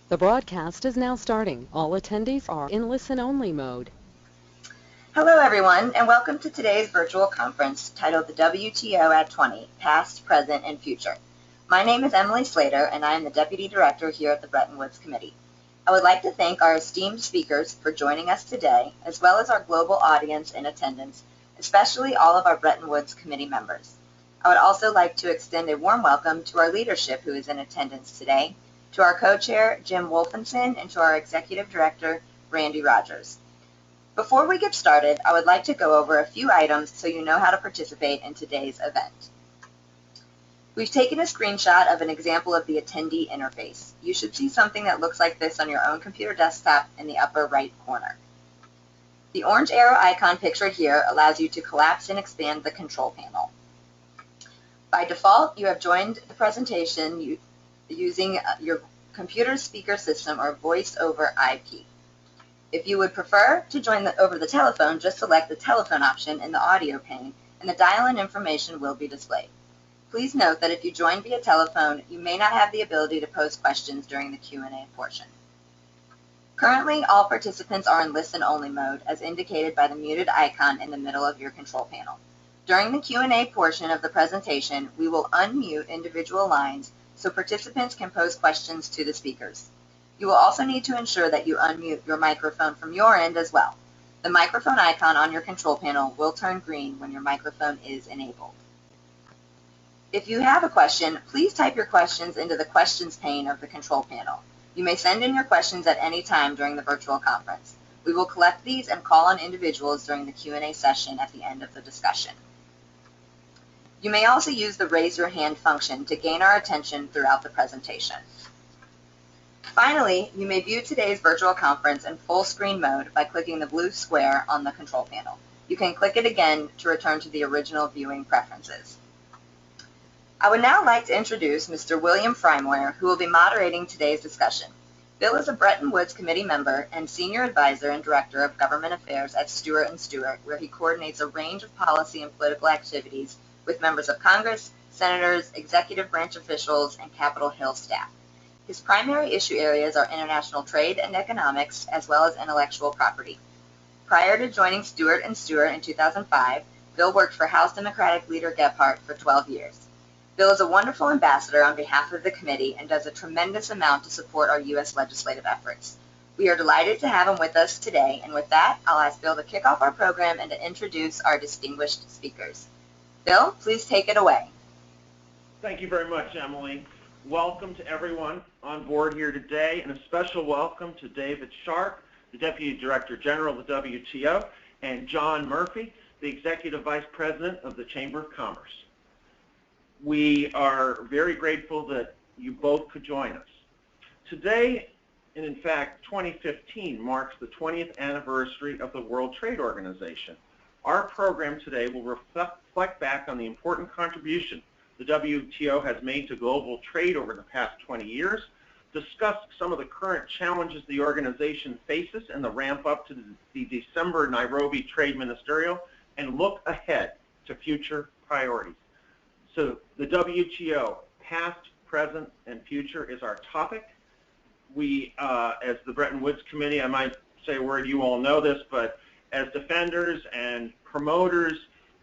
The broadcast is now starting. All attendees are in listen-only mode. Hello, everyone, and welcome to today's virtual conference titled the WTO at 20, Past, Present, and Future. My name is Emily Slater, and I am the Deputy Director here at the Bretton Woods Committee. I would like to thank our esteemed speakers for joining us today, as well as our global audience in attendance, especially all of our Bretton Woods Committee members. I would also like to extend a warm welcome to our leadership who is in attendance today, to our co-chair, Jim Wolfenson, and to our Executive Director, Randy Rogers. Before we get started, I would like to go over a few items so you know how to participate in today's event. We've taken a screenshot of an example of the attendee interface. You should see something that looks like this on your own computer desktop in the upper right corner. The orange arrow icon pictured here allows you to collapse and expand the control panel. By default, you have joined the presentation using your computer speaker system or voice over IP. If you would prefer to join over the telephone, just select the telephone option in the audio pane and the dial-in information will be displayed. Please note that if you join via telephone, you may not have the ability to pose questions during the Q&A portion. Currently, all participants are in listen-only mode as indicated by the muted icon in the middle of your control panel. During the Q&A portion of the presentation, we will unmute individual lines so participants can pose questions to the speakers. You will also need to ensure that you unmute your microphone from your end as well. The microphone icon on your control panel will turn green when your microphone is enabled. If you have a question, please type your questions into the questions pane of the control panel. You may send in your questions at any time during the virtual conference. We will collect these and call on individuals during the Q&A session at the end of the discussion. You may also use the raise your hand function to gain our attention throughout the presentation. Finally, you may view today's virtual conference in full screen mode by clicking the blue square on the control panel. You can click it again to return to the original viewing preferences. I would now like to introduce Mr. William Frymoyer, who will be moderating today's discussion. Bill is a Bretton Woods Committee member and Senior Advisor and Director of Government Affairs at Stewart & Stewart, where he coordinates a range of policy and political activities with members of Congress, senators, executive branch officials, and Capitol Hill staff. His primary issue areas are international trade and economics, as well as intellectual property. Prior to joining Stewart & Stewart in 2005, Bill worked for House Democratic leader Gephardt for 12 years. Bill is a wonderful ambassador on behalf of the committee and does a tremendous amount to support our U.S. legislative efforts. We are delighted to have him with us today, and with that, I'll ask Bill to kick off our program and to introduce our distinguished speakers. Bill, please take it away. Thank you very much, Emily. Welcome to everyone on board here today, and a special welcome to David Sharp, the Deputy Director General of the WTO, and John Murphy, the Executive Vice President of the Chamber of Commerce. We are very grateful that you both could join us. Today, and in fact 2015, marks the 20th anniversary of the World Trade Organization. Our program today will reflect back on the important contribution the WTO has made to global trade over the past 20 years, discuss some of the current challenges the organization faces and the ramp up to the December Nairobi Trade Ministerial, and look ahead to future priorities. So the WTO, past, present, and future is our topic. We, as the Bretton Woods Committee, I might say a word, you all know this, but as defenders and promoters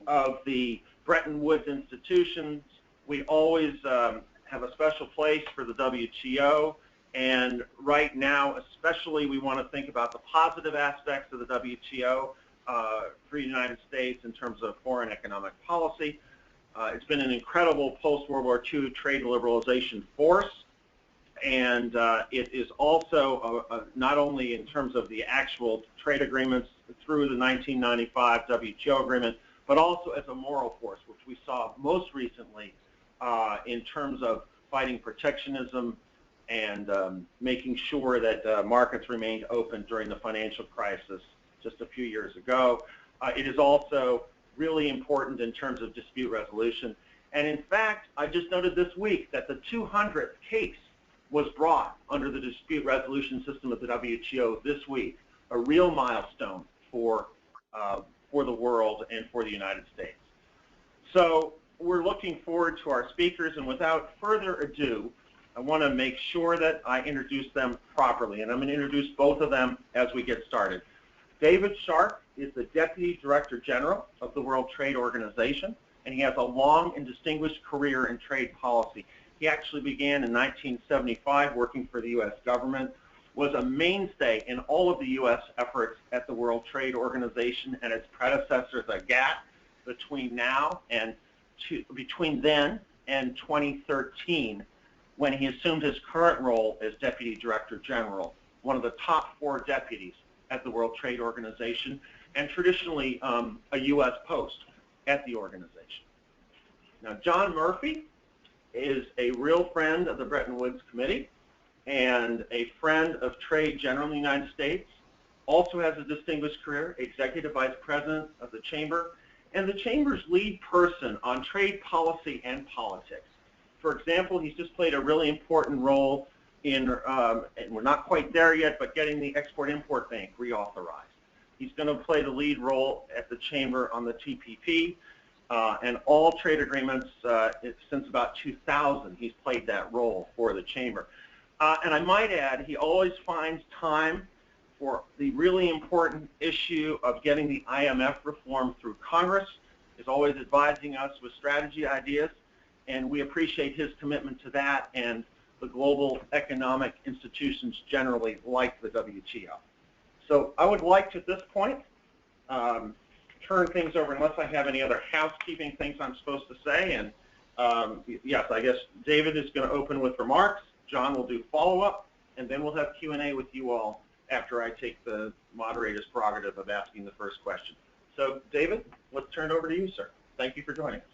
of the Bretton Woods institutions, we always have a special place for the WTO, and right now especially we want to think about the positive aspects of the WTO for the United States in terms of foreign economic policy. It's been an incredible post-World War II trade liberalization force, and it is also not only in terms of the actual trade agreements through the 1995 WTO agreement, but also as a moral force, which we saw most recently in terms of fighting protectionism and making sure that markets remained open during the financial crisis just a few years ago. It is also really important in terms of dispute resolution. And in fact, I just noted this week that the 200th case was brought under the dispute resolution system of the WTO this week, a real milestone for the world and for the United States. So we're looking forward to our speakers, and without further ado, I want to make sure that I introduce them properly, and I'm going to introduce both of them as we get started. David Sharp is the Deputy Director General of the World Trade Organization, and he has a long and distinguished career in trade policy. He actually began in 1975 working for the U.S. government, was a mainstay in all of the U.S. efforts at the World Trade Organization and its predecessor, the GATT, between then and 2013, when he assumed his current role as Deputy Director General, one of the top 4 deputies at the World Trade Organization, and traditionally a U.S. post at the organization. Now, John Murphy is a real friend of the Bretton Woods Committee and a friend of trade generally in the United States, also has a distinguished career, Executive Vice President of the Chamber, and the Chamber's lead person on trade policy and politics. For example, he's just played a really important role in, and we're not quite there yet, but getting the Export-Import Bank reauthorized. He's going to play the lead role at the Chamber on the TPP, and all trade agreements since about 2000, he's played that role for the Chamber. And I might add, he always finds time for the really important issue of getting the IMF reform through Congress, is always advising us with strategy ideas, and we appreciate his commitment to that and the global economic institutions generally, like the WTO. So I would like to, at this point, turn things over, unless I have any other housekeeping things I'm supposed to say. And yes, I guess David is going to open with remarks. John will do follow-up, and then we'll have Q&A with you all after I take the moderator's prerogative of asking the first question. So, David, let's turn it over to you, sir. Thank you for joining us.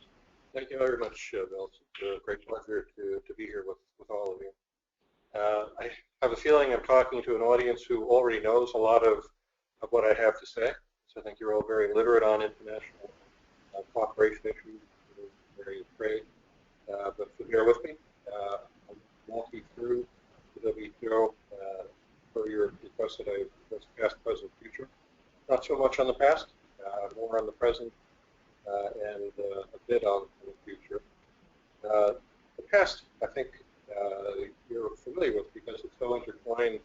Thank you very much, Bill. It's a great pleasure to be here with all of you. I have a feeling I'm talking to an audience who already knows a lot of what I have to say. So I think you're all very literate on international cooperation issues, various trade. But bear with me. I'll walk you through the WTO for your request that I address past, present, future. Not so much on the past, more on the present, and a bit on the future. The past, I think, you're familiar with because it's so intertwined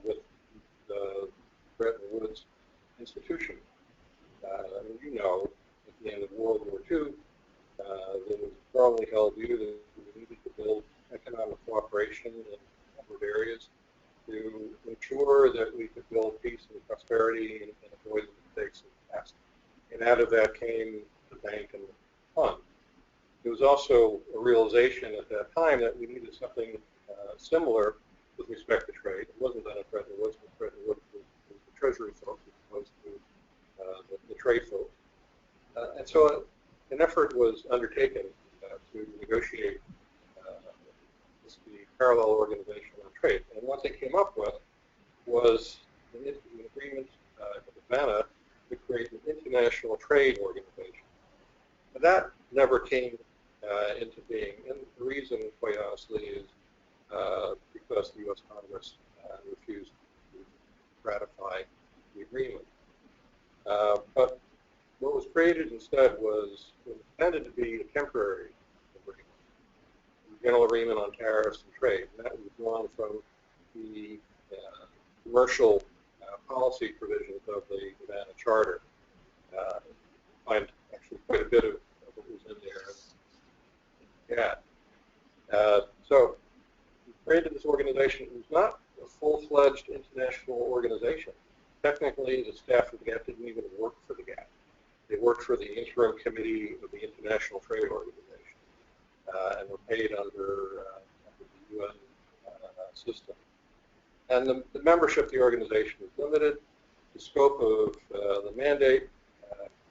with the Bretton Woods institution. You know, at the end of World War II, there was a strongly held view that we needed to build economic cooperation in a number of areas to ensure that we could build peace and prosperity and avoid the mistakes of the past. And out of that came the bank and the fund. There was also a realization at that time that we needed something similar with respect to trade. It wasn't done at Bretton Woods, but Bretton Woods was the Treasury folks as opposed to the trade folks. And so an effort was undertaken to negotiate the parallel organization on trade. And what they came up with was an agreement in Havana to create an international trade organization. And that never came into being. And the reason, quite honestly, is because the U.S. Congress refused to ratify the agreement. But what was created instead was intended to be a temporary agreement, a general agreement on tariffs and trade. And that was drawn from the commercial policy provisions of the Havana Charter. I find actually quite a bit of what was in there. So we created this organization. It was not a full-fledged international organization. Technically, the staff of the GATT didn't even work for the GATT. They worked for the interim committee of the International Trade Organization and were paid under the UN system. And the membership of the organization was limited. The scope of the mandate,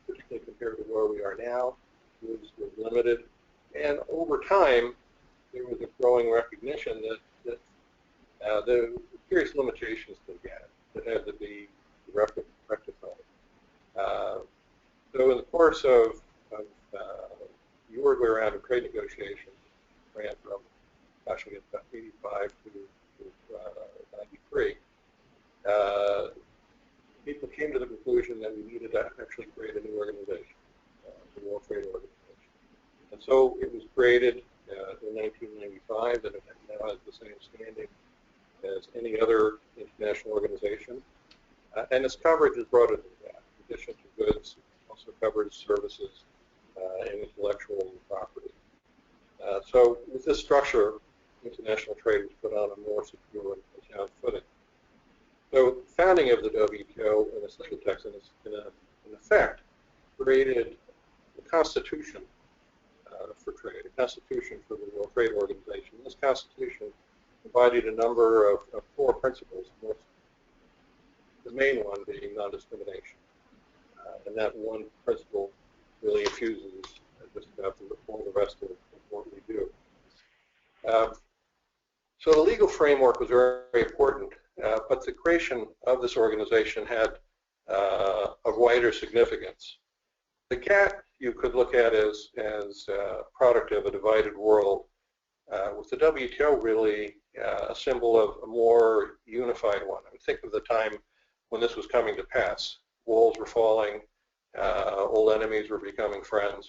particularly compared to where we are now, was limited. And over time, there was a growing recognition that there were serious limitations to the GATT that had to be rectified. So in the course of the orderly round of trade negotiations, ran from, gosh, I guess about 85 to 93, people came to the conclusion that we needed to actually create a new organization, the World Trade Organization. And so it was created in 1995, and it now has the same standing as any other international organization. And its coverage is broader than that. In addition to goods, it also covers services and intellectual property. So with this structure, international trade was put on a more secure and sound footing. So founding of the WTO in its legal text, in effect, created the Constitution for trade, a Constitution for the World Trade Organization. This Constitution embodied a number of core principles, the main one being non-discrimination. And that one principle really infuses just about all the rest of what we do. So the legal framework was very, very important, but the creation of this organization had a wider significance. The GATT you could look at as a product of a divided world, with the WTO really a symbol of a more unified one. I mean, think of the time when this was coming to pass. Walls were falling, old enemies were becoming friends,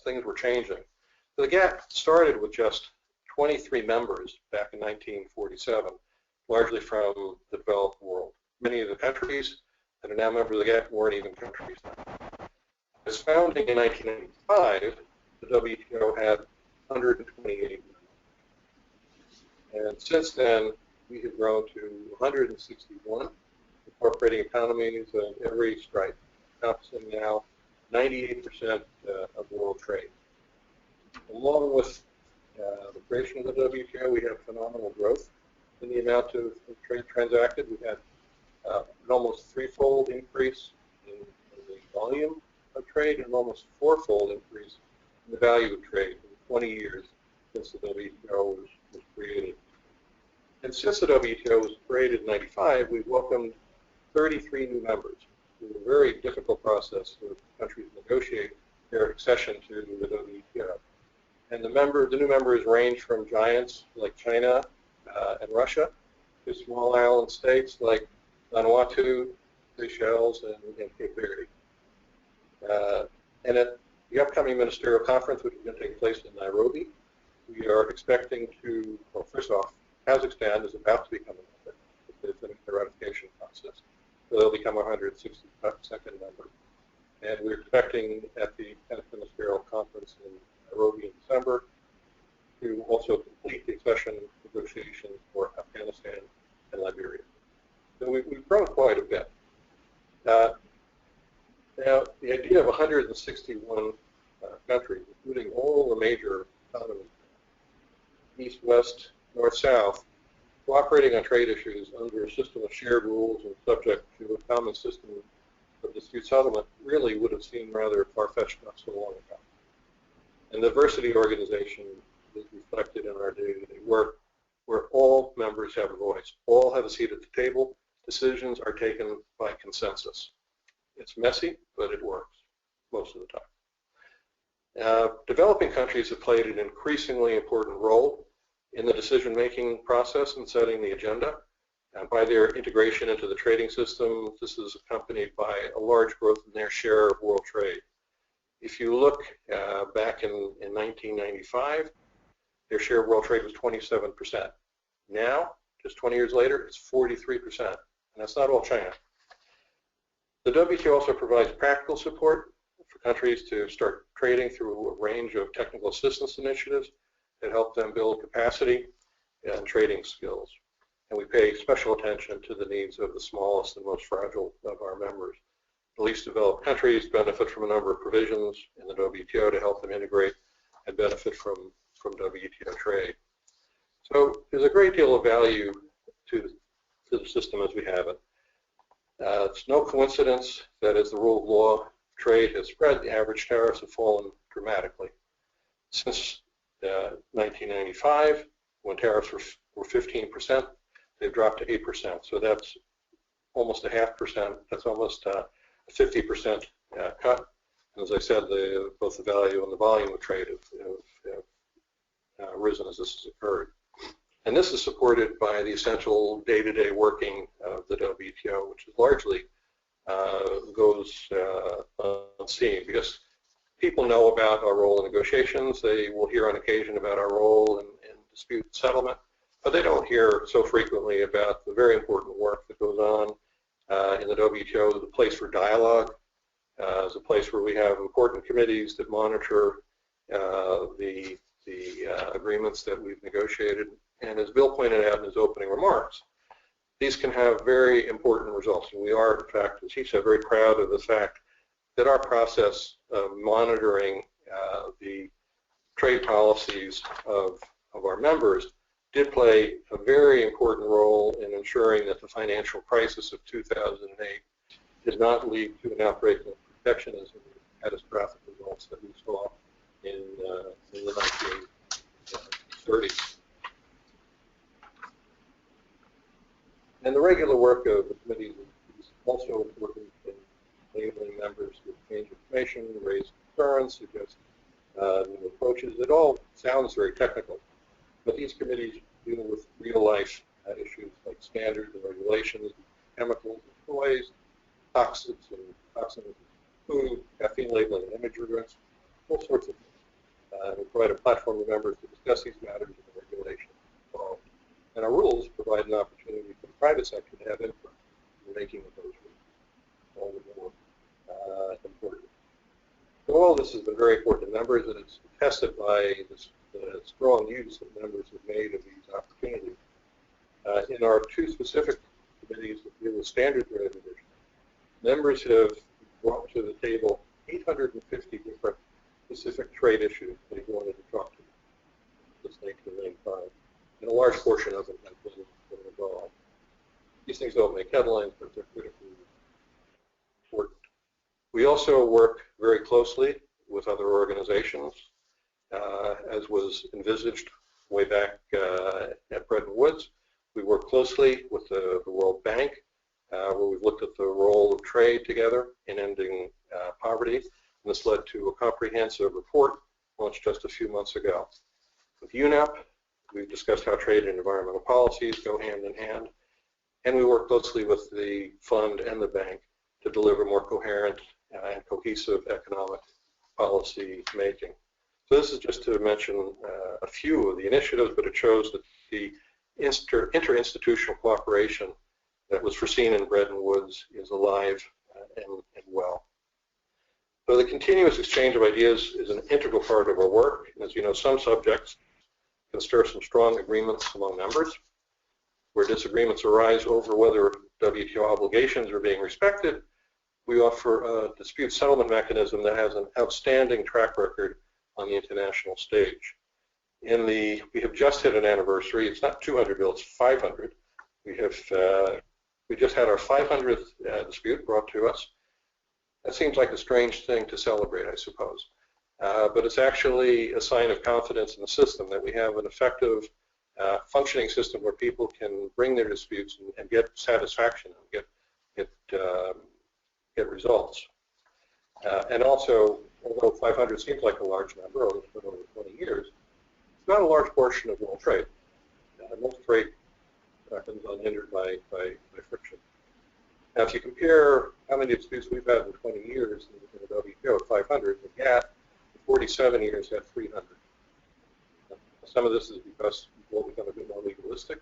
things were changing. So the GATT started with just 23 members back in 1947, largely from the developed world. Many of the countries that are now members of the GATT weren't even countries. Its founding in 1995, the WTO had 128 members. And since then, we have grown to 161, incorporating economies of every stripe, encompassing now 98% of world trade. Along with the creation of the WTO, we have phenomenal growth in the amount of trade transacted. We've had an almost threefold increase in the volume of trade and almost fourfold increase in the value of trade in 20 years since the WTO was created. And since the WTO was created in 1995, we've welcomed 33 new members. It was a very difficult process for countries to negotiate their accession to the WTO. And the new members range from giants like China and Russia to small island states like Vanuatu, Seychelles, and Cape Verde. And at the upcoming ministerial conference, which is going to take place in Nairobi, we are expecting to, well, first off, Kazakhstan is about to become a member. They finished the ratification process. So they'll become a 162nd member. And we're expecting at the 10th ministerial conference in Nairobi in December to also complete the accession negotiations for Afghanistan and Liberia. So we've grown quite a bit. Now, the idea of 161 countries, including all the major economies, east, west, north, south, cooperating on trade issues under a system of shared rules and subject to a common system of dispute settlement really would have seemed rather far-fetched not so long ago. And the diversity organization is reflected in our day-to-day work, where all members have a voice, all have a seat at the table. Decisions are taken by consensus. It's messy, but it works most of the time. Developing countries have played an increasingly important role in the decision-making process and setting the agenda. By their integration into the trading system, this is accompanied by a large growth in their share of world trade. If you look back in 1995, their share of world trade was 27%. Now, just 20 years later, it's 43%, and that's not all China. The WTO also provides practical support for countries to start trading through a range of technical assistance initiatives that help them build capacity and trading skills. And we pay special attention to the needs of the smallest and most fragile of our members. The least developed countries benefit from a number of provisions in the WTO to help them integrate and benefit from WTO trade. So there's a great deal of value to the system as we have it. It's no coincidence that as the rule of law trade has spread, the average tariffs have fallen dramatically. Since 1995, when tariffs were 15%, they've dropped to 8%. So that's almost a 0.5%. That's almost a 50% cut. And as I said, both the value and the volume of trade have risen as this has occurred. And this is supported by the essential day-to-day working of the WTO, which is largely goes unseen because people know about our role in negotiations. They will hear on occasion about our role in dispute settlement, but they don't hear so frequently about the very important work that goes on in the WTO, the place for dialogue, is a place where we have important committees that monitor the agreements that we've negotiated. And as Bill pointed out in his opening remarks, these can have very important results. And we are, in fact, as he said, very proud of the fact that our process of monitoring the trade policies of our members did play a very important role in ensuring that the financial crisis of 2008 did not lead to an outbreak of protectionism and catastrophic results that we saw in the 1930s. And the regular work of the committees is also important in enabling members to exchange information, raise concerns, suggest new approaches. It all sounds very technical, but these committees deal with real-life issues like standards and regulations, chemicals and toys, toxins in food, caffeine labeling and image redress, all sorts of things. We provide a platform for members to discuss these matters and the regulations involved. And our rules provide an opportunity for the private sector to have input in making of those rules all the more important. So all this has been very important to members, and it's attested by the strong use that members have made of these opportunities. In our two specific committees that deal with standard trade revision, members have brought to the table 850 different specific trade issues they wanted to talk to since 1995. And a large portion of them have been involved. These things don't make headlines, but they're critically important. We also work very closely with other organizations, as was envisaged way back at Bretton Woods. We work closely with the World Bank, where we've looked at the role of trade together in ending poverty. And this led to a comprehensive report launched just a few months ago. With UNEP, we've discussed how trade and environmental policies go hand in hand, and we work closely with the fund and the bank to deliver more coherent and cohesive economic policy making. So this is just to mention a few of the initiatives, but it shows that the interinstitutional cooperation that was foreseen in Bretton Woods is alive and well. So the continuous exchange of ideas is an integral part of our work. And as you know, some subjects can stir some strong agreements among members. Where disagreements arise over whether WTO obligations are being respected, we offer a dispute settlement mechanism that has an outstanding track record on the international stage. We have just hit an anniversary. It's not 200, Bill, it's 500. We just had our 500th dispute brought to us. That seems like a strange thing to celebrate, I suppose. But it's actually a sign of confidence in the system that we have an effective functioning system where people can bring their disputes and get satisfaction and get results. And also, although 500 seems like a large number over 20 years, it's not a large portion of world trade. Most trade happens unhindered by friction. Now, if you compare how many disputes we've had in 20 years in the WTO at 500, the GATT in 47 years had 300. Some of this is because people have become a bit more legalistic.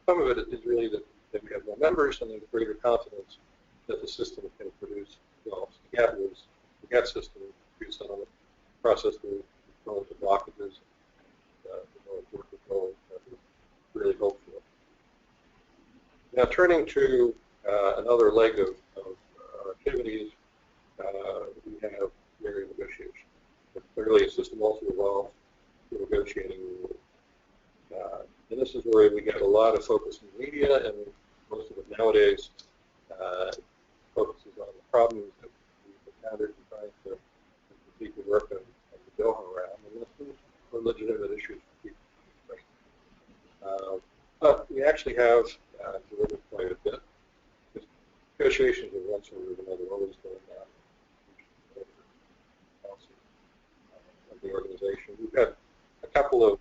Some of it is really that we have more members and there's greater confidence that the system can produce results. The GATT system, dispute settlement process, was prone to blockages. The work of goals is really hopeful. Now, turning to another leg of our activities, we have area negotiation. But clearly, a system also evolved to negotiating rules. And this is where we get a lot of focus in the media, and most of it nowadays focuses on the problems that we've encountered in trying to complete the work of the Doha round. And this is for legitimate issues for people. But we actually have delivered quite a bit. Negotiations of one sort or another always going on of the organization. We've had a couple of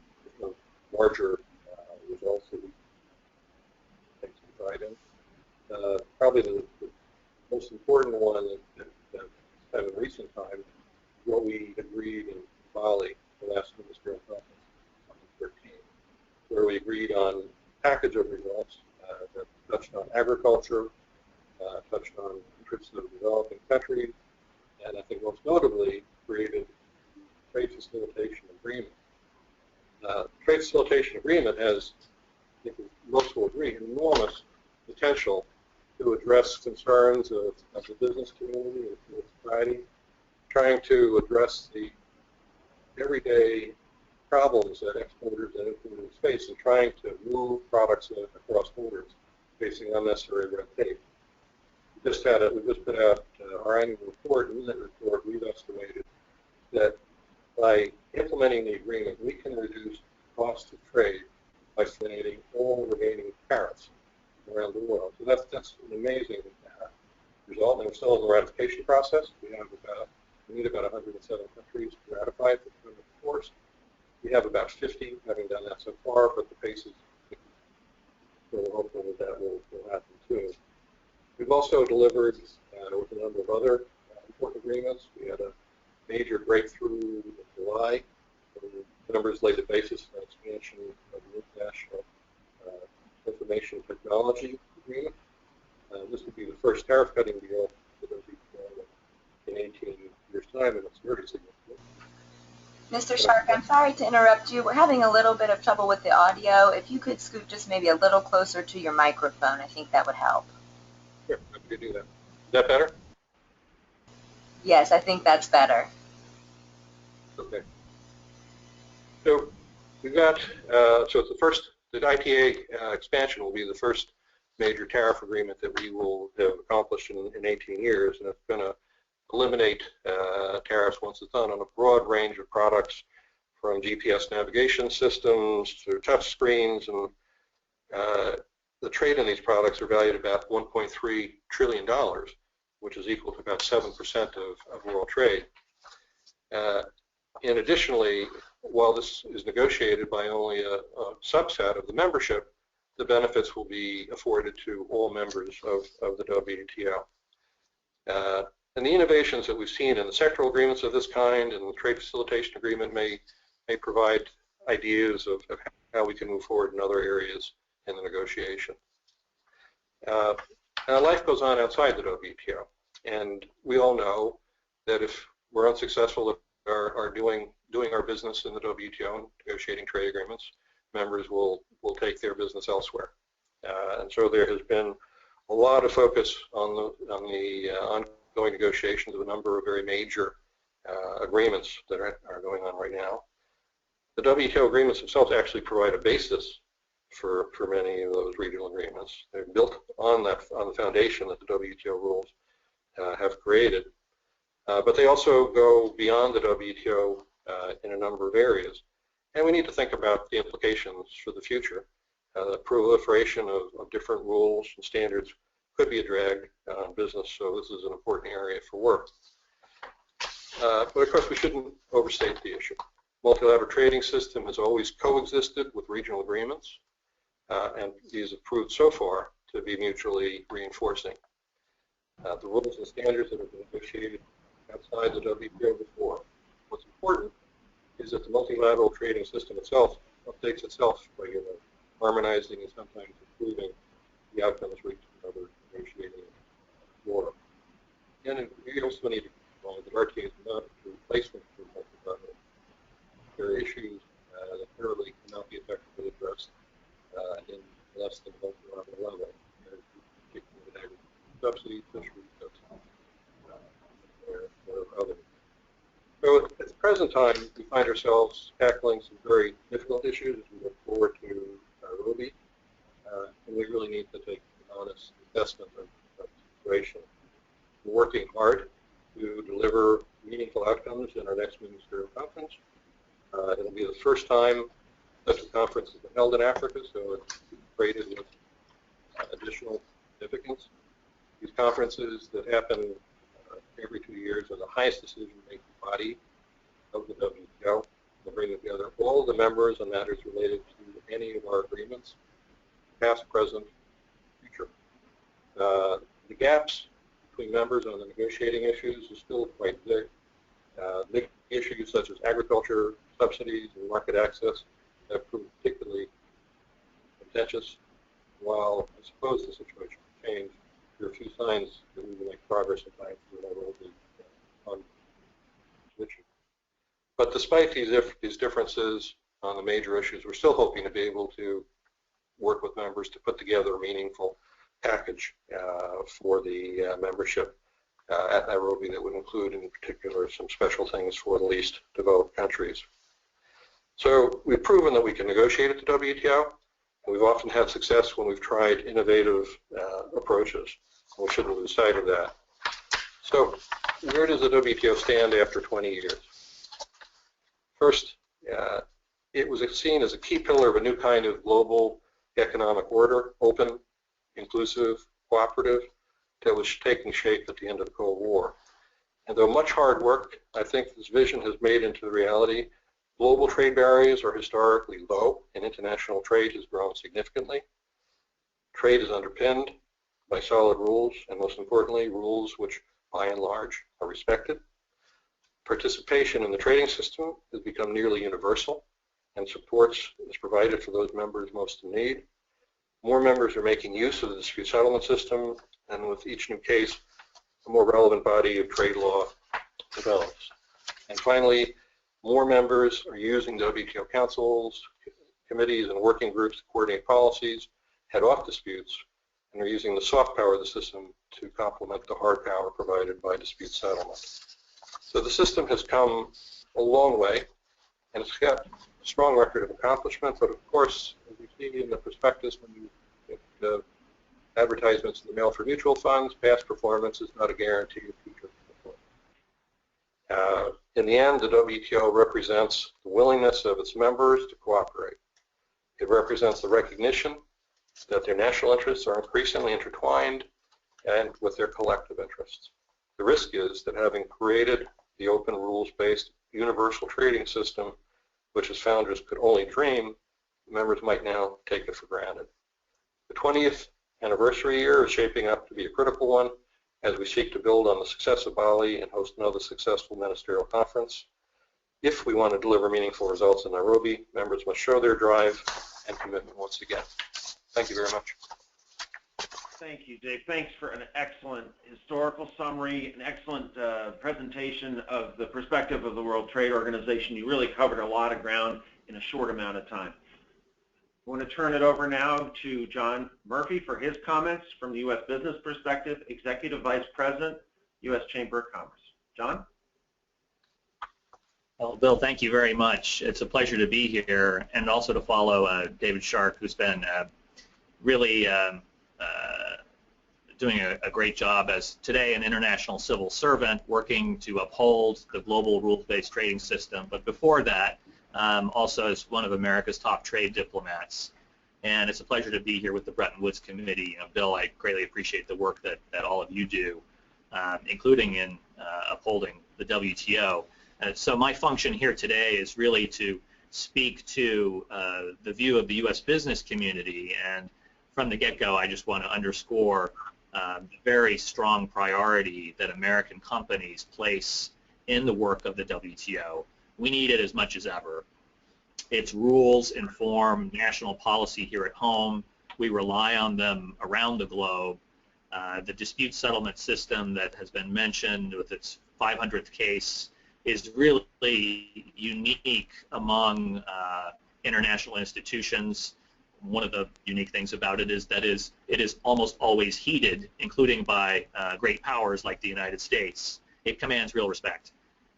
larger results that we take some pride in. Probably the most important one that had in recent times is what we agreed in Bali, the last ministerial conference in 2013. on a package of results that touched on agriculture, touched on interests of developing countries, and I think most notably created trade facilitation agreement. Trade facilitation agreement has, I think most will agree, enormous potential to address concerns of the business community, of society, trying to address the everyday problems that exporters and importers face in trying to move products across borders, facing unnecessary red tape. We just put out our annual report, and in that report, we've estimated that by implementing the agreement, we can reduce the cost of trade by eliminating all remaining tariffs around the world. So that's an amazing result. And we're still in the ratification process. We need about 107 countries to ratify it for force. We have about 50 having done that so far, but the pace is, so we're hopeful that will happen too. We've also delivered with a number of other important agreements. We had a major breakthrough in July on a numbers-related basis for expansion of the International Information Technology Agreement. This would be the first tariff-cutting deal that will be in 18 years' time, and it's very significant. Mr. Shark, I'm sorry to interrupt you. We're having a little bit of trouble with the audio. If you could scoot just maybe a little closer to your microphone, I think that would help. Sure, happy to do that. Is that better? Yes, I think that's better. Okay. So we've got, so it's the ITA expansion will be the first major tariff agreement that we will have accomplished in 18 years, and it's going to eliminate tariffs once it's done on a broad range of products, from GPS navigation systems to touch screens, and the trade in these products are valued at about $1.3 trillion, which is equal to about 7% of world trade. And additionally, while this is negotiated by only a subset of the membership, the benefits will be afforded to all members of the WTO. And the innovations that we've seen in the sectoral agreements of this kind and the trade facilitation agreement may provide ideas of how we can move forward in other areas in the negotiation. Now, life goes on outside the WTO, and we all know that if we're unsuccessful are doing our business in the WTO and negotiating trade agreements, members will take their business elsewhere. And so there has been a lot of focus on the ongoing negotiations of a number of very major agreements that are going on right now. The WTO agreements themselves actually provide a basis for many of those regional agreements. They're built on the foundation that the WTO rules have created. But they also go beyond the WTO in a number of areas. And we need to think about the implications for the future. The proliferation of different rules and standards could be a drag on business, so this is an important area for work. But of course, we shouldn't overstate the issue. Multilateral trading system has always coexisted with regional agreements, and these have proved so far to be mutually reinforcing. The rules and standards that have been negotiated outside the WTO before. What's important is that the multilateral trading system itself updates itself regularly, harmonizing and sometimes improving the outcomes reached in other negotiating fora. And we also need to recall that RTA is not a replacement for multilateral. There are issues that clearly cannot be effectively addressed in less than multilateral level, particularly agricultural subsidies, fisheries subsidies, or others. So at the present time, we find ourselves tackling some very difficult issues as we look forward to Nairobi, and we really need to take an honest assessment of the situation. We're working hard to deliver meaningful outcomes in our next ministerial conference. It'll be the first time such a conference has been held in Africa, so it's created with additional significance. These conferences that happen every 2 years are the highest decision-making body of the WTO. They bring together all the members on matters related to any of our agreements, past, present, future. The gaps between members on the negotiating issues is still quite big. Big issues such as agriculture, subsidies, and market access have proved particularly contentious. While I suppose the situation will change, there are a few signs that we will make progress in time for Nairobi on this issue. But despite these differences on the major issues, we're still hoping to be able to work with members to put together a meaningful package for the membership at Nairobi that would include, in particular, some special things for the least developed countries. So we've proven that we can negotiate at the WTO, and we've often had success when we've tried innovative approaches. We shouldn't lose sight of that. So where does the WTO stand after 20 years? First, it was seen as a key pillar of a new kind of global economic order, open, inclusive, cooperative, that was taking shape at the end of the Cold War. And though much hard work, I think this vision has made into reality. Global trade barriers are historically low, and international trade has grown significantly. Trade is underpinned by solid rules, and most importantly, rules which, by and large, are respected. Participation in the trading system has become nearly universal, and support is provided for those members most in need. More members are making use of the dispute settlement system, and with each new case, a more relevant body of trade law develops. And finally, more members are using WTO councils, committees, and working groups to coordinate policies, head off disputes, and are using the soft power of the system to complement the hard power provided by dispute settlement. So the system has come a long way, and it's got a strong record of accomplishment, but of course, as you see in the prospectus when you get the advertisements in the mail for mutual funds, past performance is not a guarantee of future performance. In the end, the WTO represents the willingness of its members to cooperate. It represents the recognition that their national interests are increasingly intertwined and with their collective interests. The risk is that having created the open rules-based universal trading system, which its founders could only dream, members might now take it for granted. The 20th anniversary year is shaping up to be a critical one as we seek to build on the success of Bali and host another successful ministerial conference. If we want to deliver meaningful results in Nairobi, members must show their drive and commitment once again. Thank you very much. Thank you, Dave. Thanks for an excellent historical summary, an excellent presentation of the perspective of the World Trade Organization. You really covered a lot of ground in a short amount of time. I want to turn it over now to John Murphy for his comments from the U.S. business perspective, Executive Vice President, U.S. Chamber of Commerce. John? Well, Bill, thank you very much. It's a pleasure to be here and also to follow David Shark, who's been really doing a great job as today an international civil servant working to uphold the global rules-based trading system. But before that, also as one of America's top trade diplomats. And it's a pleasure to be here with the Bretton Woods Committee. Bill, I greatly appreciate the work that all of you do, including in upholding the WTO. So my function here today is really to speak to the view of the U.S. business community. And from the get-go, I just want to underscore the very strong priority that American companies place in the work of the WTO. We need it as much as ever. Its rules inform national policy here at home. We rely on them around the globe. The dispute settlement system that has been mentioned with its 500th case is really unique among international institutions. One of the unique things about it is that it is almost always heeded, including by great powers like the United States. It commands real respect.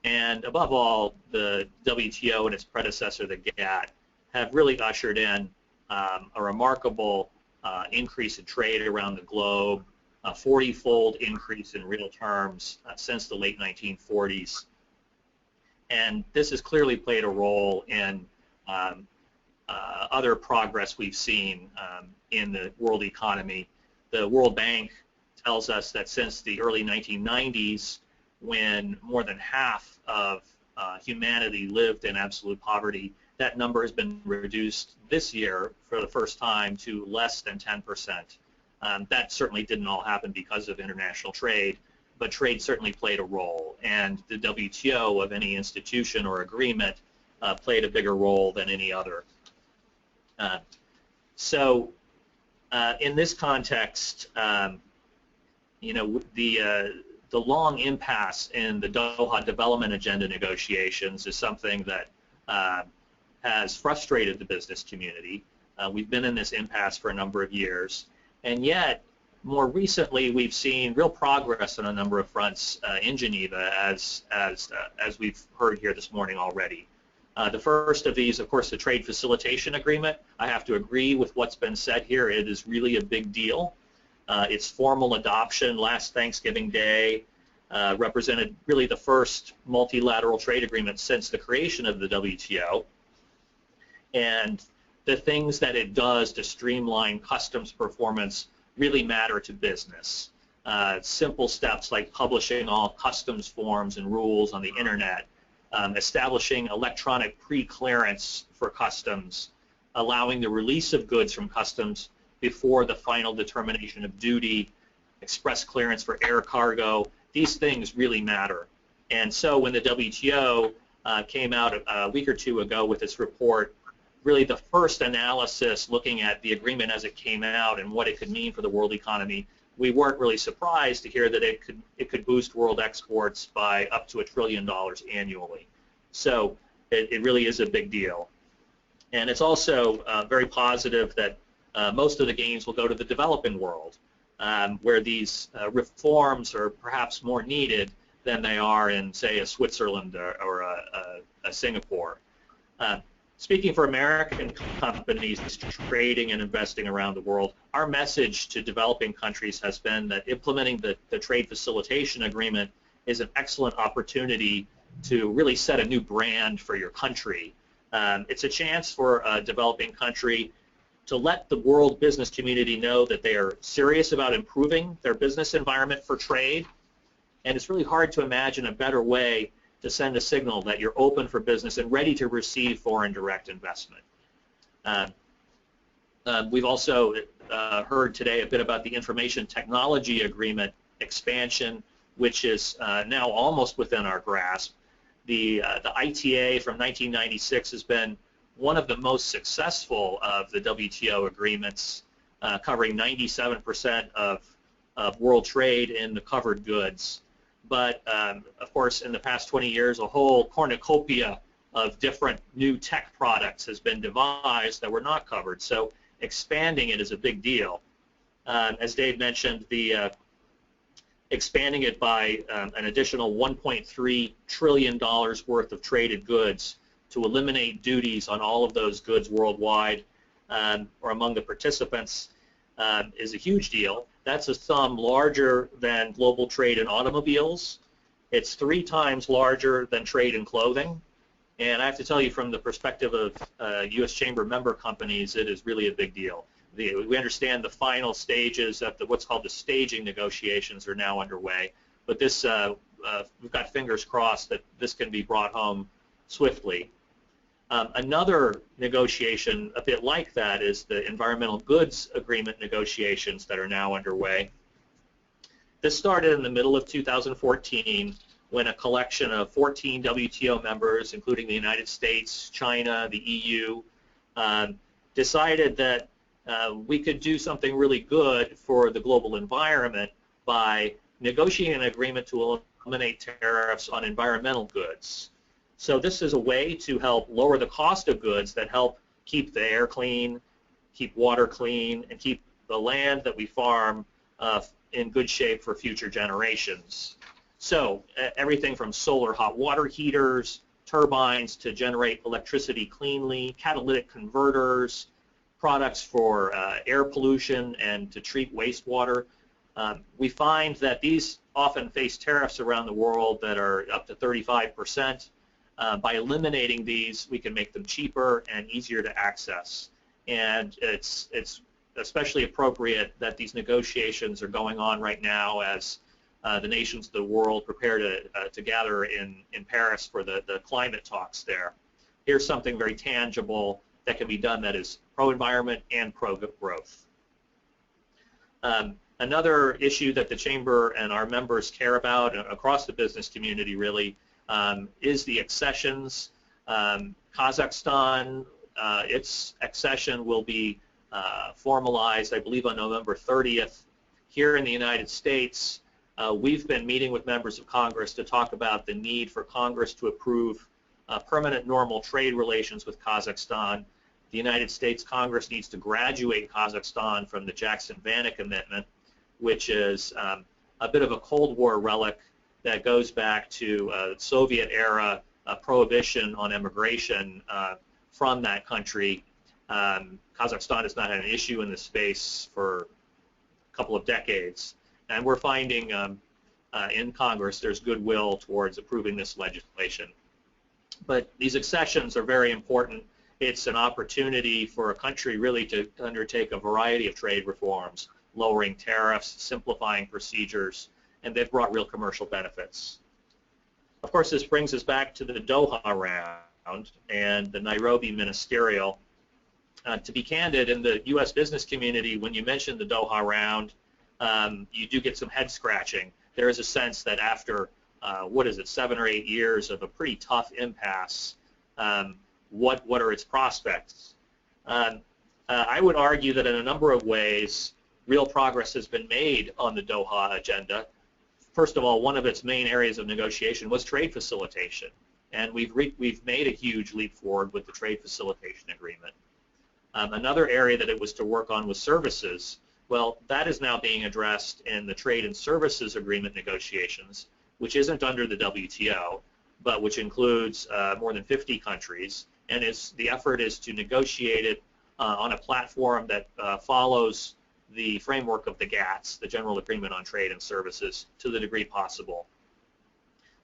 And above all, the WTO and its predecessor, the GATT, have really ushered in a remarkable increase in trade around the globe, a 40-fold increase in real terms since the late 1940s. And this has clearly played a role in other progress we've seen in the world economy. The World Bank tells us that since the early 1990s, when more than half of humanity lived in absolute poverty, that number has been reduced this year for the first time to less than 10%. That certainly didn't all happen because of international trade, but trade certainly played a role, and the WTO of any institution or agreement played a bigger role than any other. So in this context, the long impasse in the Doha Development Agenda negotiations is something that has frustrated the business community. We've been in this impasse for a number of years, and yet more recently we've seen real progress on a number of fronts in Geneva, as we've heard here this morning already. The first of these, of course, the Trade Facilitation Agreement. I have to agree with what's been said here. It is really a big deal. Its formal adoption last Thanksgiving Day represented really the first multilateral trade agreement since the creation of the WTO. And the things that it does to streamline customs performance really matter to business. Simple steps like publishing all customs forms and rules on the internet, establishing electronic pre-clearance for customs, allowing the release of goods from customs before the final determination of duty, express clearance for air cargo. These things really matter. And so when the WTO came out a week or two ago with its report, really the first analysis looking at the agreement as it came out and what it could mean for the world economy, we weren't really surprised to hear that it could boost world exports by up to $1 trillion annually. So it really is a big deal. And it's also very positive that most of the gains will go to the developing world, where these reforms are perhaps more needed than they are in, say, a Switzerland or a Singapore. Speaking for American companies trading and investing around the world, our message to developing countries has been that implementing the Trade Facilitation Agreement is an excellent opportunity to really set a new brand for your country. It's a chance for a developing country to let the world business community know that they are serious about improving their business environment for trade, and it's really hard to imagine a better way to send a signal that you're open for business and ready to receive foreign direct investment. We've also heard today a bit about the Information Technology Agreement expansion, which is now almost within our grasp. The ITA from 1996 has been one of the most successful of the WTO agreements, covering 97% of world trade in the covered goods. But, of course, in the past 20 years, a whole cornucopia of different new tech products has been devised that were not covered. So expanding it is a big deal. As Dave mentioned, expanding it by an additional $1.3 trillion worth of traded goods to eliminate duties on all of those goods worldwide or among the participants is a huge deal. That's a sum larger than global trade in automobiles. It's 3 times larger than trade in clothing. And I have to tell you, from the perspective of U.S. Chamber member companies, it is really a big deal. We understand the final stages of what's called the staging negotiations are now underway. But this, we've got fingers crossed that this can be brought home swiftly. Another negotiation a bit like that is the Environmental Goods Agreement negotiations that are now underway. This started in the middle of 2014 when a collection of 14 WTO members, including the United States, China, the EU, decided that we could do something really good for the global environment by negotiating an agreement to eliminate tariffs on environmental goods. So this is a way to help lower the cost of goods that help keep the air clean, keep water clean, and keep the land that we farm in good shape for future generations. So everything from solar hot water heaters, turbines to generate electricity cleanly, catalytic converters, products for air pollution and to treat wastewater. We find that these often face tariffs around the world that are up to 35%. By eliminating these, we can make them cheaper and easier to access. And it's especially appropriate that these negotiations are going on right now as the nations of the world prepare to gather in Paris for the climate talks there. Here's something very tangible that can be done that is pro-environment and pro-growth. Another issue that the Chamber and our members care about across the business community really is the accessions. Kazakhstan, its accession will be formalized, I believe, on November 30th. Here in the United States, we've been meeting with members of Congress to talk about the need for Congress to approve permanent normal trade relations with Kazakhstan. The United States Congress needs to graduate Kazakhstan from the Jackson-Vanik Amendment, which is a bit of a Cold War relic that goes back to Soviet-era prohibition on immigration from that country. Kazakhstan has not had an issue in this space for a couple of decades, and we're finding in Congress there's goodwill towards approving this legislation. But these accessions are very important. It's an opportunity for a country really to undertake a variety of trade reforms, lowering tariffs, simplifying procedures, and they've brought real commercial benefits. Of course, this brings us back to the Doha round and the Nairobi ministerial. To be candid, in the U.S. business community, when you mention the Doha round, you do get some head scratching. There is a sense that after, 7 or 8 years of a pretty tough impasse, what are its prospects? I would argue that in a number of ways, real progress has been made on the Doha agenda. First of all, one of its main areas of negotiation was trade facilitation, and we've made a huge leap forward with the trade facilitation agreement. Another area that it was to work on was services. Well, that is now being addressed in the trade and services agreement negotiations, which isn't under the WTO, but which includes more than 50 countries, and the effort is to negotiate it on a platform that follows the framework of the GATS, the General Agreement on Trade and Services, to the degree possible.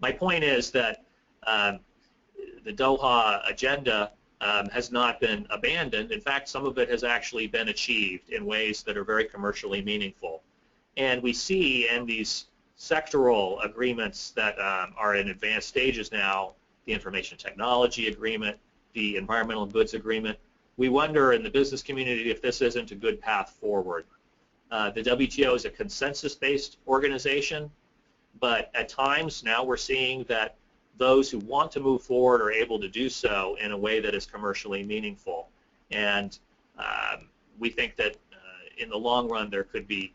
My point is that the Doha agenda has not been abandoned. In fact, some of it has actually been achieved in ways that are very commercially meaningful. And we see in these sectoral agreements that are in advanced stages now, the Information Technology Agreement, the Environmental Goods Agreement, we wonder in the business community if this isn't a good path forward. The WTO is a consensus-based organization, but at times now we're seeing that those who want to move forward are able to do so in a way that is commercially meaningful. And we think that in the long run there could be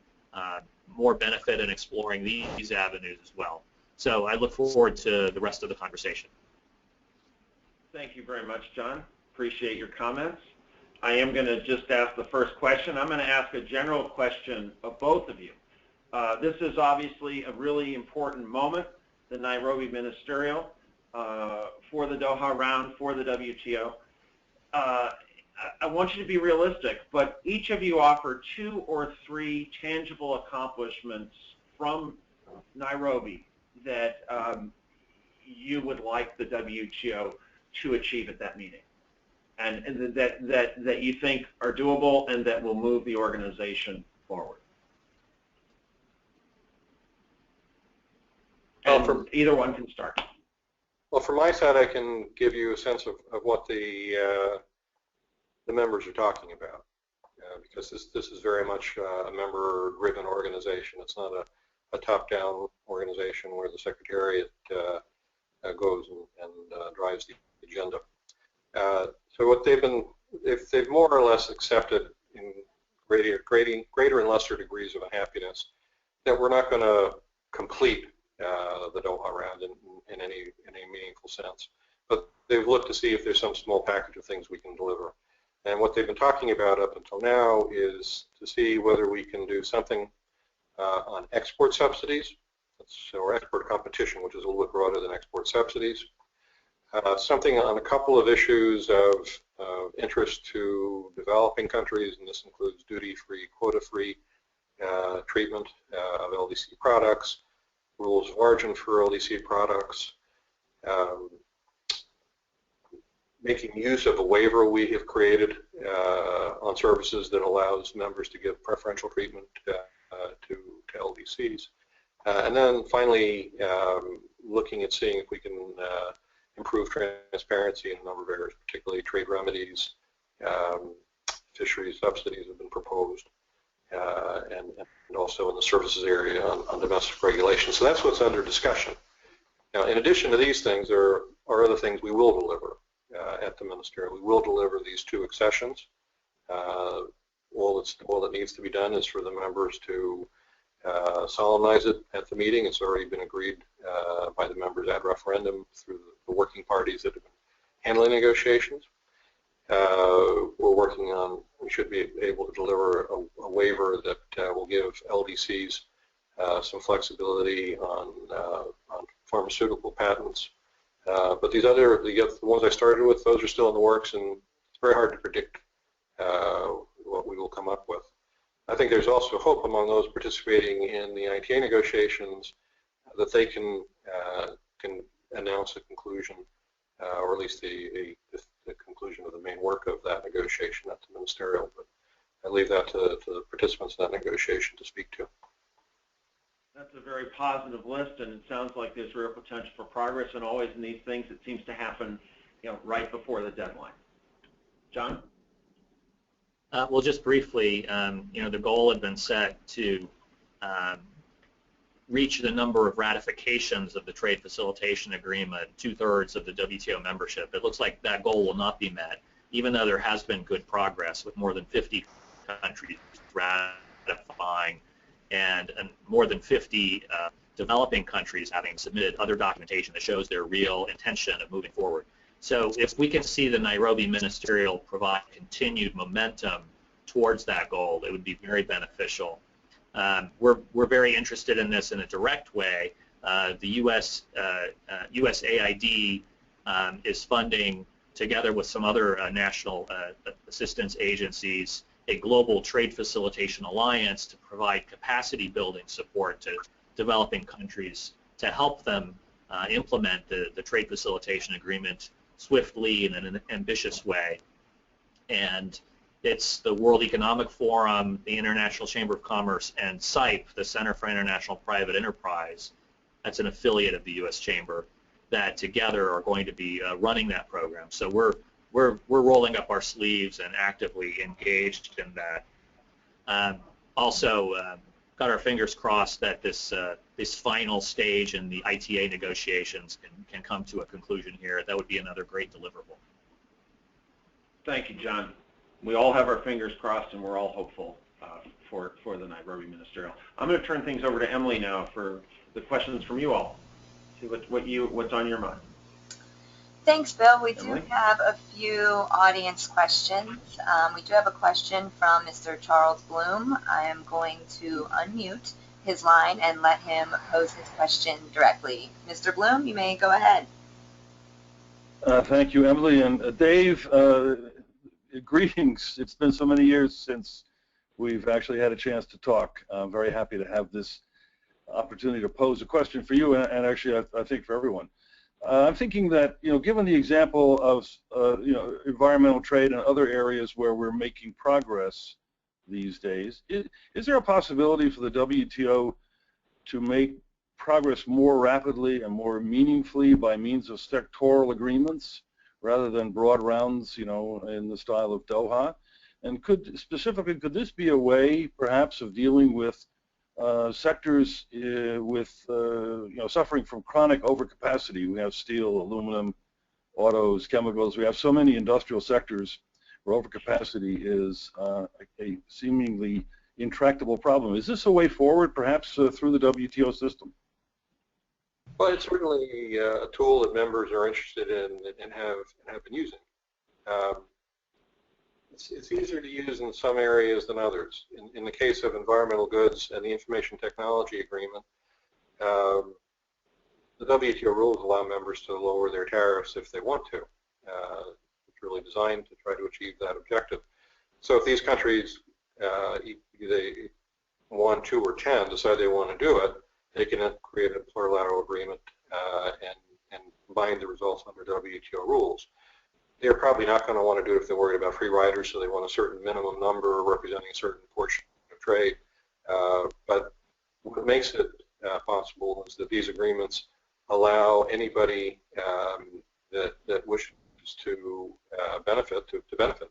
more benefit in exploring these avenues as well. So I look forward to the rest of the conversation. Thank you very much, John. Appreciate your comments. I am going to just ask the first question. I'm going to ask a general question of both of you. This is obviously a really important moment, the Nairobi Ministerial, for the Doha round, for the WTO. I want you to be realistic, but each of you offer 2 or 3 tangible accomplishments from Nairobi that you would like the WTO to achieve at that meeting, and that you think are doable and that will move the organization forward. And either one can start. Well, from my side, I can give you a sense of what the members are talking about, because this is very much a member-driven organization. It's not a top-down organization where the Secretariat goes and drives the agenda. So what they've more or less accepted in greater and lesser degrees of unhappiness that we're not going to complete the Doha round in any meaningful sense. But they've looked to see if there's some small package of things we can deliver. And what they've been talking about up until now is to see whether we can do something on export subsidies, or export competition, which is a little bit broader than export subsidies. Something on a couple of issues of interest to developing countries, and this includes duty-free, quota-free treatment of LDC products, rules of origin for LDC products, making use of a waiver we have created on services that allows members to give preferential treatment to LDCs. And then finally, looking at seeing if we can improve transparency in a number of areas, particularly trade remedies, fisheries subsidies have been proposed, and also in the services area on domestic regulation. So that's what's under discussion. Now, in addition to these things, there are other things we will deliver at the Ministerial. We will deliver these 2 accessions. all that needs to be done is for the members to solemnize it at the meeting. It's already been agreed by the members ad referendum through the working parties that have been handling negotiations. We're working on, we should be able to deliver a waiver that will give LDCs some flexibility on pharmaceutical patents. But these the ones I started with, those are still in the works, and it's very hard to predict what we will come up with. I think there's also hope among those participating in the ITA negotiations that they can announce a conclusion, or at least the conclusion of the main work of that negotiation at the ministerial. But I leave that to the participants in that negotiation to speak to. That's a very positive list, and it sounds like there's real potential for progress. And always in these things, it seems to happen, right before the deadline. John? Well, just briefly, the goal had been set to reach the number of ratifications of the trade facilitation agreement, 2/3 of the WTO membership. It looks like that goal will not be met, even though there has been good progress with more than 50 countries ratifying and more than 50 developing countries having submitted other documentation that shows their real intention of moving forward. So if we can see the Nairobi Ministerial provide continued momentum towards that goal, it would be very beneficial. We're very interested in this in a direct way. The USAID is funding, together with some other national assistance agencies, a global trade facilitation alliance to provide capacity building support to developing countries to help them implement the trade facilitation agreement swiftly in an ambitious way. And it's the World Economic Forum, the International Chamber of Commerce, and CIPE, the Center for International Private Enterprise, that's an affiliate of the U.S. Chamber, that together are going to be running that program. So we're rolling up our sleeves and actively engaged in that. Also, got our fingers crossed that this final stage in the ITA negotiations can come to a conclusion here. That would be another great deliverable. Thank you, John. We all have our fingers crossed, and we're all hopeful for the Nairobi Ministerial. I'm going to turn things over to Emily now for the questions from you all. See what's on your mind. Thanks, Bill. We Emily? do have a few audience questions. We do have a question from Mr. Charles Bloom. I am going to unmute his line and let him pose his question directly. Mr. Bloom, you may go ahead. Thank you, Emily. And Dave, greetings. It's been so many years since we've actually had a chance to talk. I'm very happy to have this opportunity to pose a question for you, and actually I think for everyone. I'm thinking that, given the example of, environmental trade and other areas where we're making progress these days, is there a possibility for the WTO to make progress more rapidly and more meaningfully by means of sectoral agreements rather than broad rounds, in the style of Doha? And could this be a way, perhaps, of dealing with sectors suffering from chronic overcapacity? We have steel, aluminum, autos, chemicals. We have so many industrial sectors where overcapacity is a seemingly intractable problem. Is this a way forward, perhaps, through the WTO system? Well, it's certainly a tool that members are interested in and have been using. It's easier to use in some areas than others. In the case of environmental goods and the Information Technology Agreement, the WTO rules allow members to lower their tariffs if they want to. It's really designed to try to achieve that objective. So if these countries, either 1, 2, or 10, decide they want to do it, they can create a plurilateral agreement and combine the results under WTO rules. They're probably not going to want to do it if they're worried about free riders, so they want a certain minimum number representing a certain portion of trade. But what makes it possible is that these agreements allow anybody that wishes to benefit to benefit.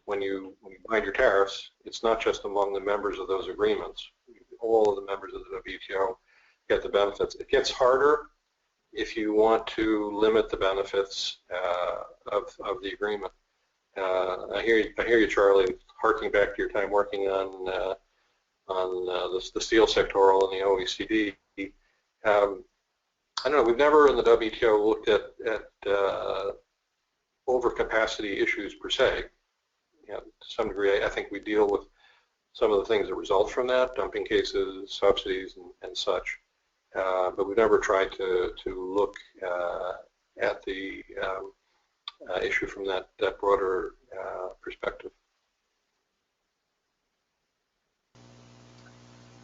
When you bind your tariffs, it's not just among the members of those agreements. All of the members of the WTO get the benefits. It gets harder if you want to limit the benefits of the agreement. I hear you, Charlie. It's harking back to your time working on the steel sectoral in the OECD. I don't know, we've never in the WTO looked at overcapacity issues per se. You know, to some degree, I think we deal with some of the things that result from that, dumping cases, subsidies, and such. But we've never tried to look at the issue from that broader perspective.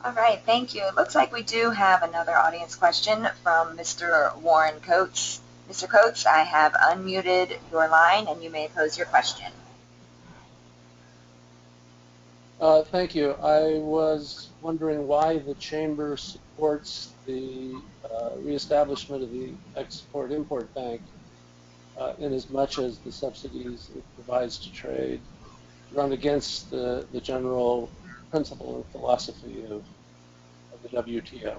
All right, thank you. It looks like we do have another audience question from Mr. Warren Coates. Mr. Coates, I have unmuted your line and you may pose your question. Thank you. I was wondering why the Chamber supports the reestablishment of the Export-Import Bank in as much as the subsidies it provides to trade run against the general principle and philosophy of the WTO.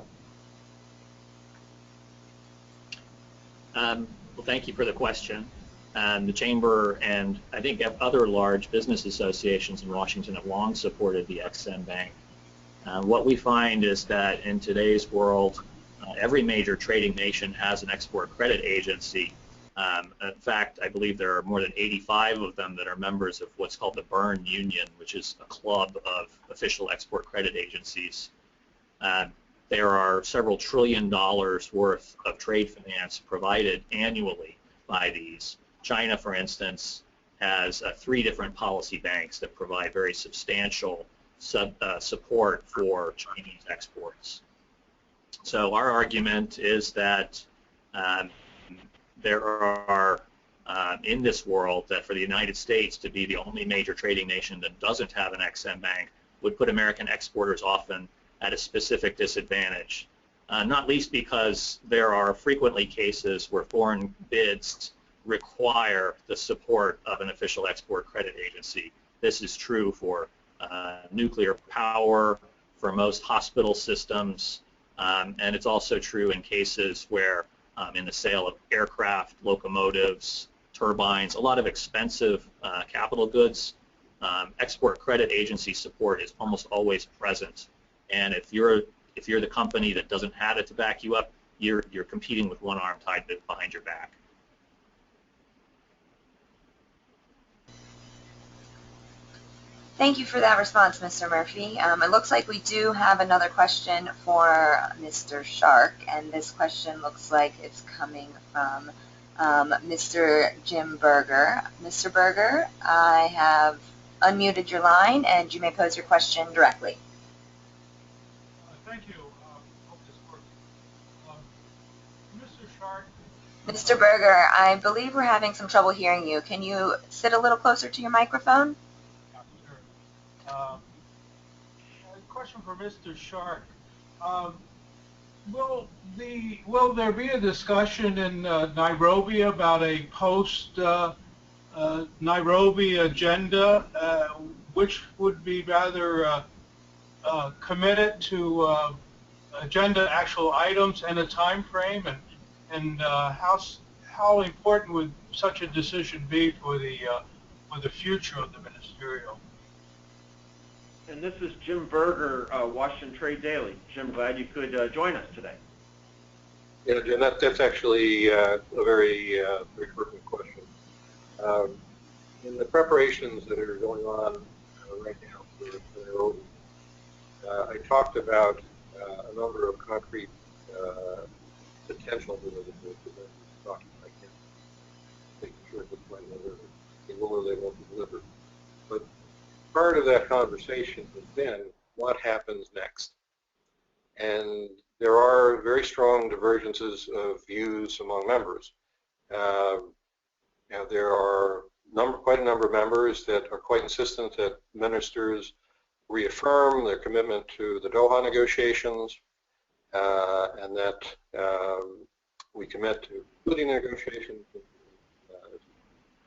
Well, thank you for the question. The Chamber and I think other large business associations in Washington have long supported the EXIM Bank. What we find is that in today's world, every major trading nation has an export credit agency. In fact, I believe there are more than 85 of them that are members of what's called the Berne Union, which is a club of official export credit agencies. There are several $1 trillion worth of trade finance provided annually by these. China, for instance, has 3 different policy banks that provide very substantial support for Chinese exports. So our argument is that there are, in this world, that for the United States to be the only major trading nation that doesn't have an EXIM bank would put American exporters often at a specific disadvantage, not least because there are frequently cases where foreign bids require the support of an official export credit agency. This is true for nuclear power, for most hospital systems, and it's also true in cases where in the sale of aircraft, locomotives, turbines, a lot of expensive capital goods, export credit agency support is almost always present. And if you're the company that doesn't have it to back you up, you're competing with one arm tied behind your back. Thank you for that response, Mr. Murphy. It looks like we do have another question for Mr. Shark, and this question looks like it's coming from Mr. Jim Berger. Mr. Berger, I have unmuted your line, and you may pose your question directly. Thank you. Hope this works. Mr. Shark. Mr. Berger, I believe we're having some trouble hearing you. Can you sit a little closer to your microphone? A question for Mr. Shark. Will there be a discussion in Nairobi about a post-Nairobi agenda, which would be rather committed to agenda actual items and a time frame, and how important would such a decision be for the future of the ministerial? And this is Jim Berger, Washington Trade Daily. Jim, glad you could join us today. Yeah, Jim, that's actually a very pertinent question. In the preparations that are going on right now for Nairobi, I talked about a number of concrete potential deliverables that we're talking about. I can't make sure at this point whether they will or they won't be delivered. But part of that conversation has been what happens next. And there are very strong divergences of views among members. There are quite a number of members that are quite insistent that ministers reaffirm their commitment to the Doha negotiations and that we commit to concluding negotiations as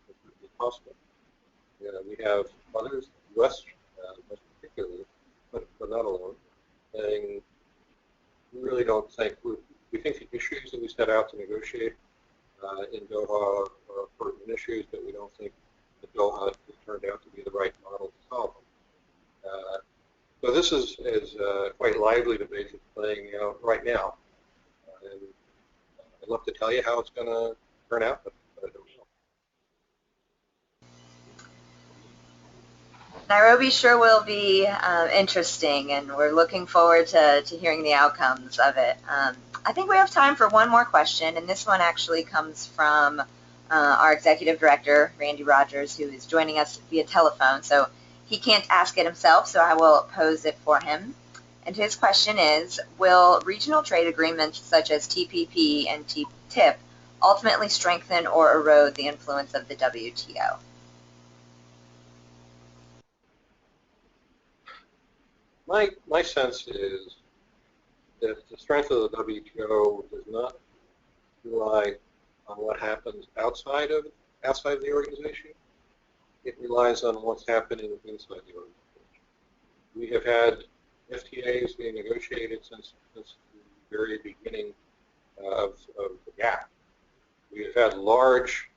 quickly as possible. We have others, the U.S. Most particularly, but not alone, saying we really don't think, we think the issues that we set out to negotiate in Doha are pertinent issues, but we don't think that Bill Hunt has turned out to be the right model to solve them. So this is quite lively debate that's playing out right now. And I'd love to tell you how it's going to turn out, but I don't know. Nairobi sure will be interesting, and we're looking forward to hearing the outcomes of it. I think we have time for one more question, and this one actually comes from our executive director, Randy Rogers, who is joining us via telephone. So he can't ask it himself, so I will pose it for him. And his question is, will regional trade agreements such as TPP and TTIP ultimately strengthen or erode the influence of the WTO? My sense is that the strength of the WTO does not rely on what happens outside of the organization. It relies on what's happening inside the organization. We have had FTAs being negotiated since the very beginning of the GATT. We have had large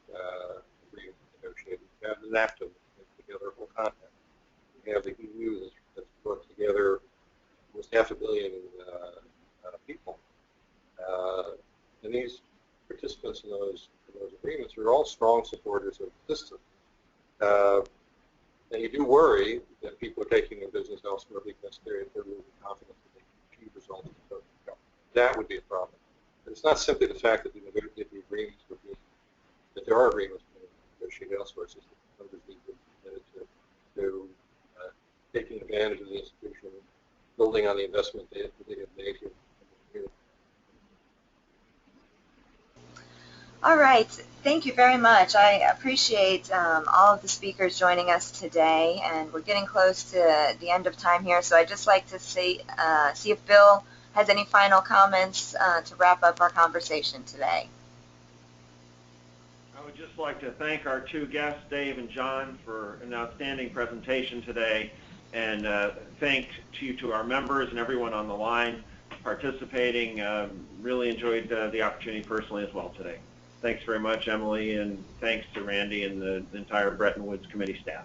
agreements negotiated. We have the NAFTA together a whole continent. We have the EU that's brought together almost 500 million people. And these participants in those agreements are all strong supporters of the system. And you do worry that people are taking their business elsewhere because they're losing confidence that they can achieve results. That would be a problem. But it's not simply the fact that the agreements would be, that there are agreements being negotiated elsewhere. It's just that others need to be committed to taking advantage of the institution, building on the investment they have made here. All right, thank you very much. I appreciate all of the speakers joining us today, and we're getting close to the end of time here, so I'd just like to see if Bill has any final comments to wrap up our conversation today. I would just like to thank our two guests, Dave and John, for an outstanding presentation today, and thanks to our members and everyone on the line participating. Really enjoyed the opportunity personally as well today. Thanks very much, Emily, and thanks to Randy and the entire Bretton Woods committee staff.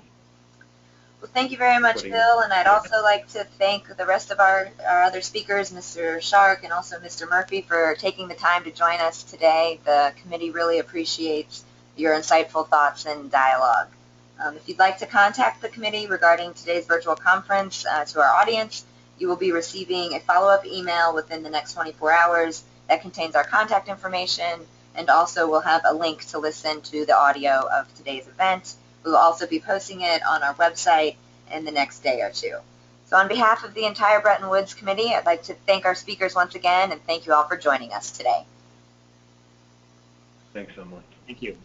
Well, thank you very much, Bill, and I'd also like to thank the rest of our other speakers, Mr. Shark and also Mr. Murphy, for taking the time to join us today. The committee really appreciates your insightful thoughts and dialogue. If you'd like to contact the committee regarding today's virtual conference to our audience, you will be receiving a follow-up email within the next 24 hours that contains our contact information, and also we'll have a link to listen to the audio of today's event. We will also be posting it on our website in the next day or two. So on behalf of the entire Bretton Woods Committee, I'd like to thank our speakers once again, and thank you all for joining us today. Thanks, Emily. Thank you.